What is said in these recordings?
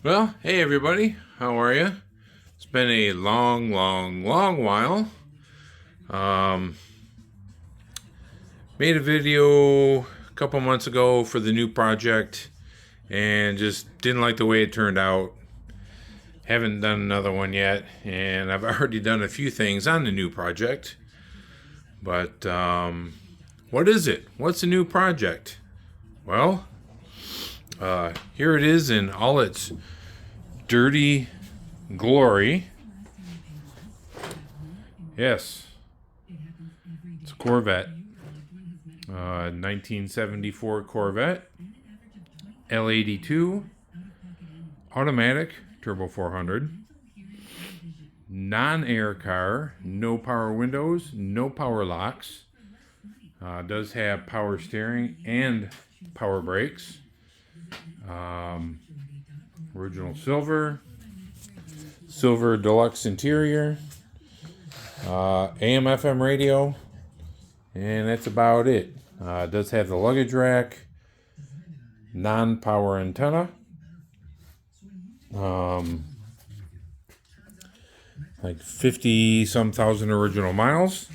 Well, hey everybody, how are you? It's been a long while. Um, Made a video a couple months ago for the new project and just didn't like the way it turned out. Haven't done another one yet, and I've already done a few things on the new project. But what is it? What's the new project? Well, here it is in all its dirty glory. Yes, it's a Corvette. 1974 Corvette. L82. Automatic. Turbo 400. Non-air car. No power windows. No power locks. Does have power steering and power brakes. Original silver. Silver deluxe interior. AM FM radio. And that's about it. It does have the luggage rack. Non-power antenna. Like 50 some thousand original miles.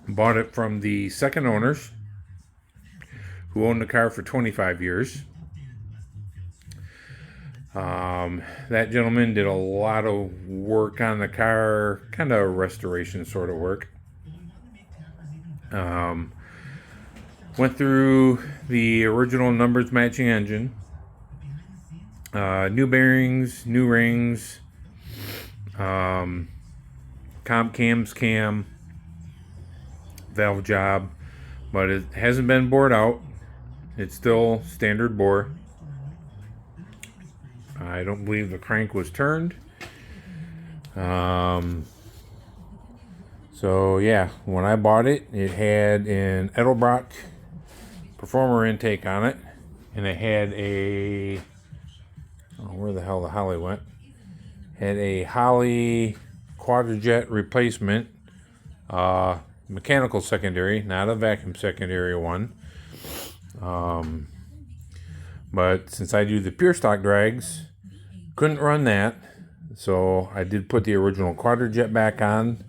Bought it from the second owners who owned the car for 25 years. That gentleman did a lot of work on the car, kind of restoration sort of work. Went through the original numbers matching engine, new bearings, new rings, comp cams cam, valve job, but it hasn't been bored out. It's still standard bore. I don't believe the crank was turned. So yeah, when I bought it, it had an Edelbrock Performer intake on it, and it had a where the hell the Holly went? Had a Holly Quadrajet replacement, mechanical secondary, not a vacuum secondary one. But since I do the pure stock drags, couldn't run that, so I did put the original Quadrajet back on.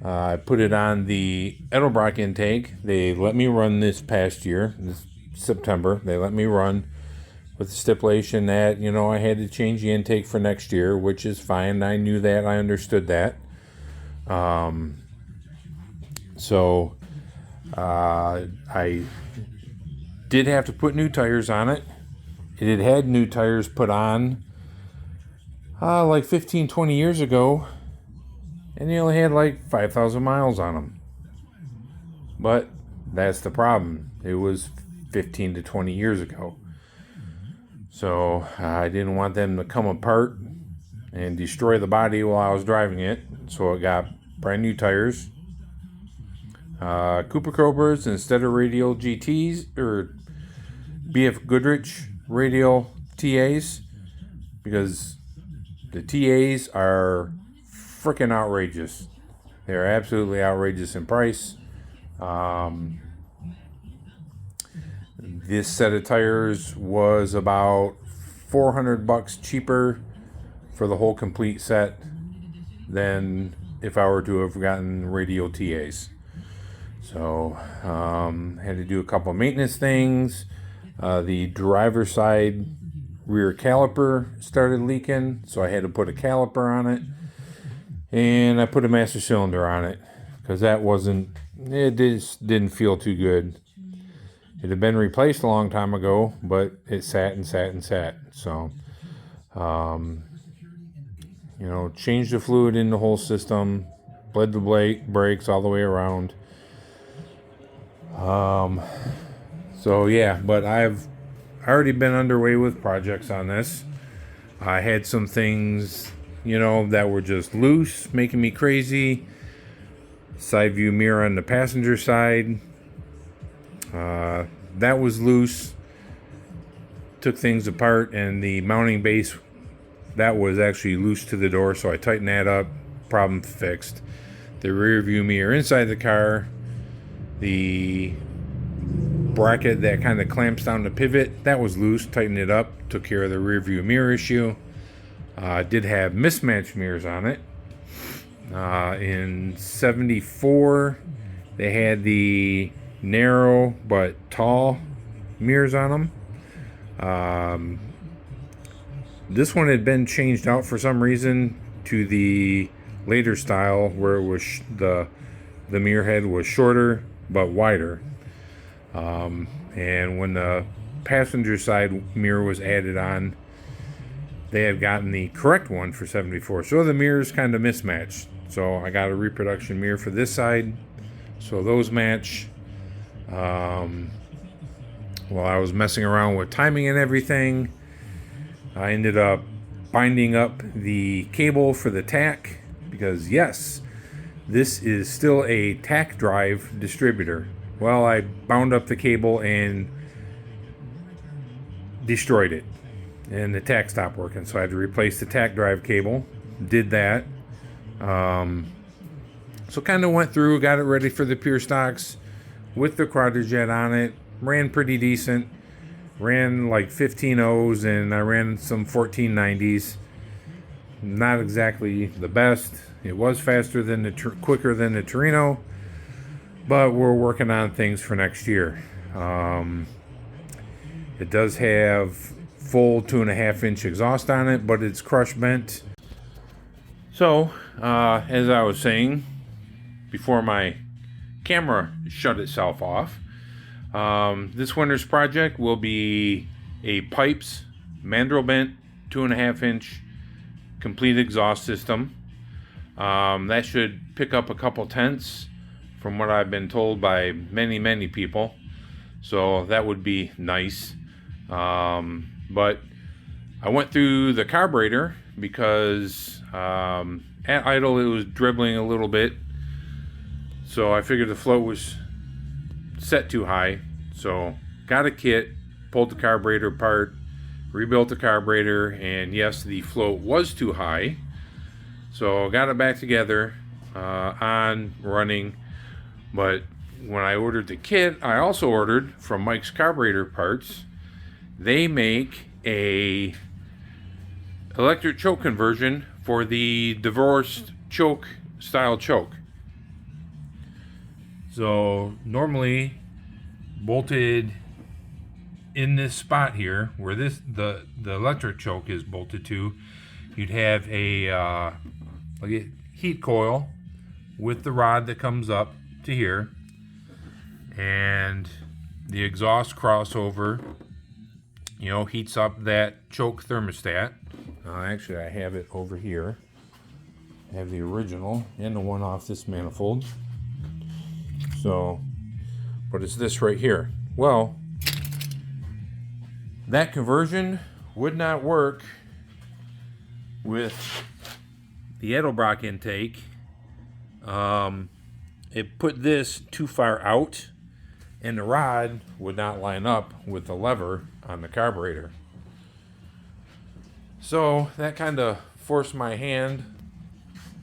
I put it on the Edelbrock intake. They let me run this past year, this September. They let me run with the stipulation that, I had to change the intake for next year, which is fine. I knew that. I understood that. So I did have to put new tires on it. It had new tires put on like 15, 20 years ago. And they only had like 5,000 miles on them. But that's the problem. It was 15 to 20 years ago. So I didn't want them to come apart and destroy the body while I was driving it. So it got brand new tires. Cooper Cobras instead of radial GTs or BF Goodrich radial TAs. Because the TAs are freaking outrageous. They're absolutely outrageous in price. This set of tires was about $400 cheaper for the whole complete set than if I were to have gotten radial TAs. So had to do a couple of maintenance things. The driver's side rear caliper started leaking, so I had to put a caliper on it. And I put a master cylinder on it because it just didn't feel too good. It had been replaced a long time ago, but it sat and sat and sat. So, changed the fluid in the whole system, bled the brakes all the way around. So yeah, but I've already been underway with projects on this. I had some things that were just loose, making me crazy. Side view mirror on the passenger side. That was loose. Took things apart, and the mounting base, that was actually loose to the door, so I tightened that up. Problem fixed. The rear view mirror inside the car. The bracket that kind of clamps down the pivot, that was loose. Tightened it up, took care of the rear view mirror issue. Did have mismatched mirrors on it. In 74, they had the narrow but tall mirrors on them. This one had been changed out for some reason to the later style, where it was the mirror head was shorter but wider. And when the passenger side mirror was added on, they had gotten the correct one for 74. So the mirrors kind of mismatched. So I got a reproduction mirror for this side, so those match. While I was messing around with timing and everything, I ended up binding up the cable for the tach, because yes, this is still a tach drive distributor. Well, I bound up the cable and destroyed it, and the tach stopped working, so I had to replace the tach drive cable. Did that. So kind of went through, got it ready for the pure stocks with the quadrajet on it. Ran pretty decent. Ran like 15.0s, and I ran some 14.90s. Not exactly the best. It was faster than quicker than the Torino, but we're working on things for next year. It does have full 2.5-inch exhaust on it, but it's crush bent. So, as I was saying before my camera shut itself off, this winter's project will be a pipes mandrel bent 2.5-inch complete exhaust system. That should pick up a couple tenths from what I've been told by many people, so that would be nice. But I went through the carburetor because at idle it was dribbling a little bit, so I figured the float was set too high. So got a kit, pulled the carburetor apart, rebuilt the carburetor, and yes, the float was too high. So got it back together, on running. But when I ordered the kit, I also ordered from Mike's Carburetor Parts. They make a electric choke conversion for the divorced choke style choke. So normally bolted in this spot here where the electric choke is bolted to, you'd have a like a heat coil with the rod that comes up to here, and the exhaust crossover, heats up that choke thermostat. Actually, I have it over here. I have the original and the one off this manifold. So, but it's this right here. Well, that conversion would not work with the Edelbrock intake. It put this too far out, and the rod would not line up with the lever on the carburetor. So that kind of forced my hand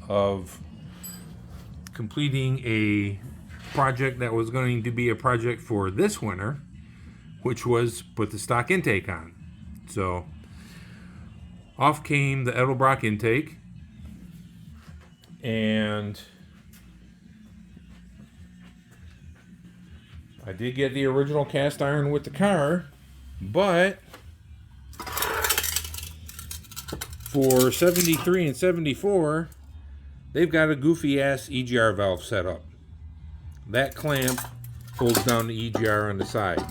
of completing a project that was going to be a project for this winter, which was put the stock intake on. So off came the Edelbrock intake, and I did get the original cast iron with the car, but for 73 and 74, they've got a goofy ass EGR valve set up. That clamp pulls down the EGR on the side.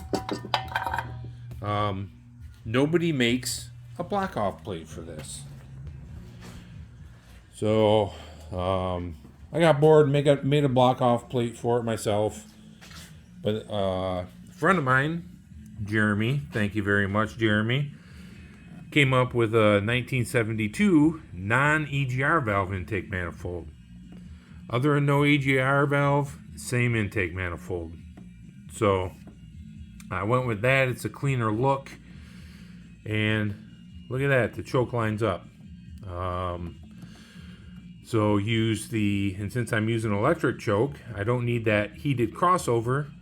Nobody makes a block off plate for this. So I got bored, made a block off plate for it myself. But a friend of mine, Jeremy, thank you very much, Jeremy, came up with a 1972 non-EGR valve intake manifold. Other than no EGR valve, same intake manifold. So I went with that. It's a cleaner look, and look at that, the choke lines up. So and since I'm using electric choke, I don't need that heated crossover.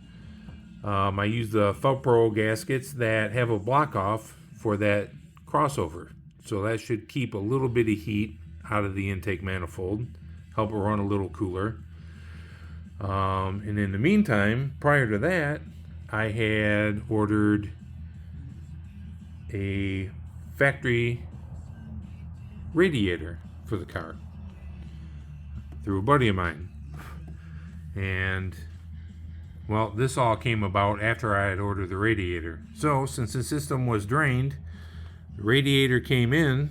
I use the Felpro gaskets that have a block off for that crossover. So that should keep a little bit of heat out of the intake manifold, help it run a little cooler. And in the meantime, prior to that, I had ordered a factory radiator for the car through a buddy of mine. And well, this all came about after I had ordered the radiator. So since the system was drained, the radiator came in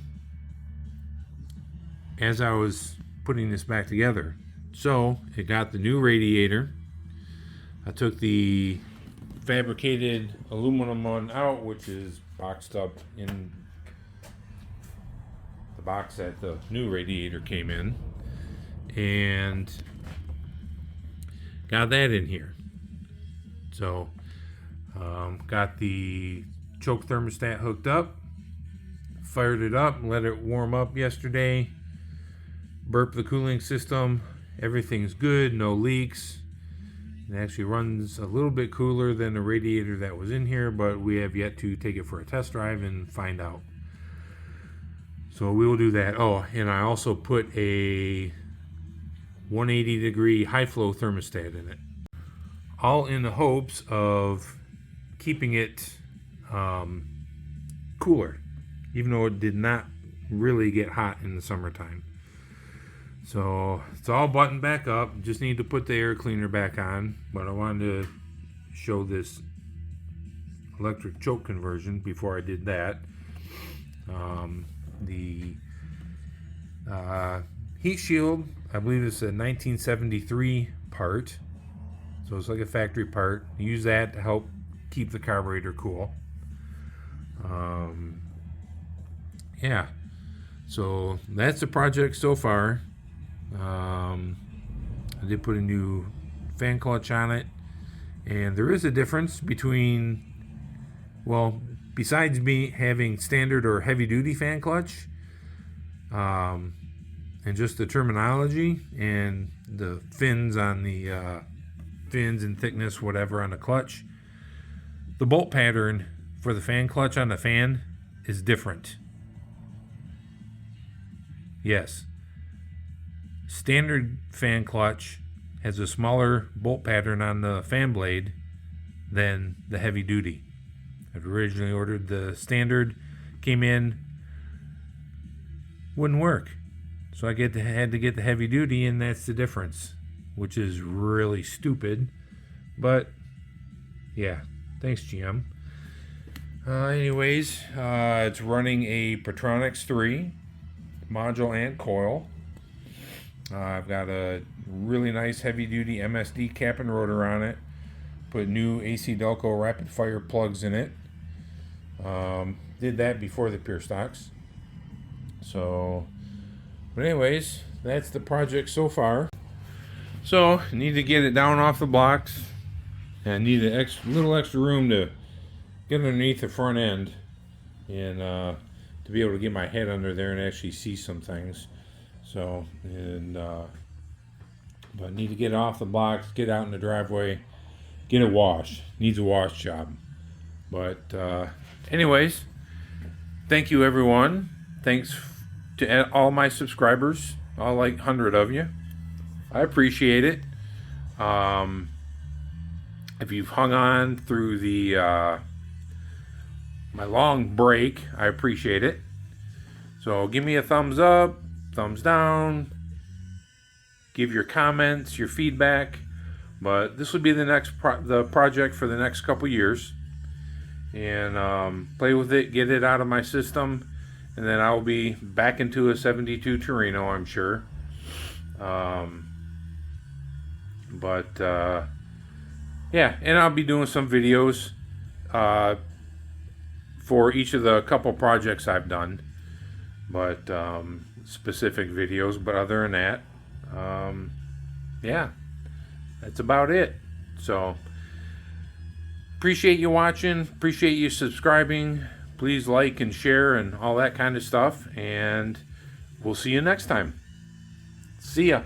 as I was putting this back together. So it got the new radiator. I took the fabricated aluminum one out, which is boxed up in the box that the new radiator came in, and got that in here. So got the choke thermostat hooked up, fired it up, let it warm up yesterday, burped the cooling system. Everything's good, no leaks. It actually runs a little bit cooler than the radiator that was in here, but we have yet to take it for a test drive and find out. So we will do that. Oh, and I also put a 180 degree high flow thermostat in it, all in the hopes of keeping it cooler, even though it did not really get hot in the summertime. So it's all buttoned back up. Just need to put the air cleaner back on. But I wanted to show this electric choke conversion before I did that. The heat shield, I believe it's a 1973 part. So it's like a factory part. Use that to help keep the carburetor cool. Yeah. So that's the project so far. I did put a new fan clutch on it, and there is a difference between, well, besides me having standard or heavy duty fan clutch, and just the terminology and the fins on the fins and thickness, whatever, on the clutch, the bolt pattern for the fan clutch on the fan is different. Yes. Standard fan clutch has a smaller bolt pattern on the fan blade than the heavy duty. I'd originally ordered the standard, came in, wouldn't work. So I had to get the heavy duty, and that's the difference, which is really stupid. But yeah, thanks GM. Anyways, it's running a Petronix 3 module and coil. I've got a really nice heavy duty MSD cap and rotor on it. Put new AC Delco rapid fire plugs in it. Did that before the pure stocks. So, but anyways, that's the project so far. So, need to get it down off the blocks. And I need a little extra room to get underneath the front end, and to be able to get my head under there and actually see some things. So, and but I need to get it off the blocks, get out in the driveway, get it washed. Needs a wash job. But anyways, thank you everyone. Thanks to all my subscribers, all like 100 of you. I appreciate it. If you've hung on through the my long break, I appreciate it. So give me a thumbs up, thumbs down, give your comments, your feedback. But this will be the next project for the next couple years, and play with it, get it out of my system, and then I'll be back into a 72 Torino, I'm sure. Yeah, and I'll be doing some videos for each of the couple projects I've done, but specific videos. But other than that, yeah, that's about it. So appreciate you watching, appreciate you subscribing. Please like and share and all that kind of stuff, and we'll see you next time. See ya.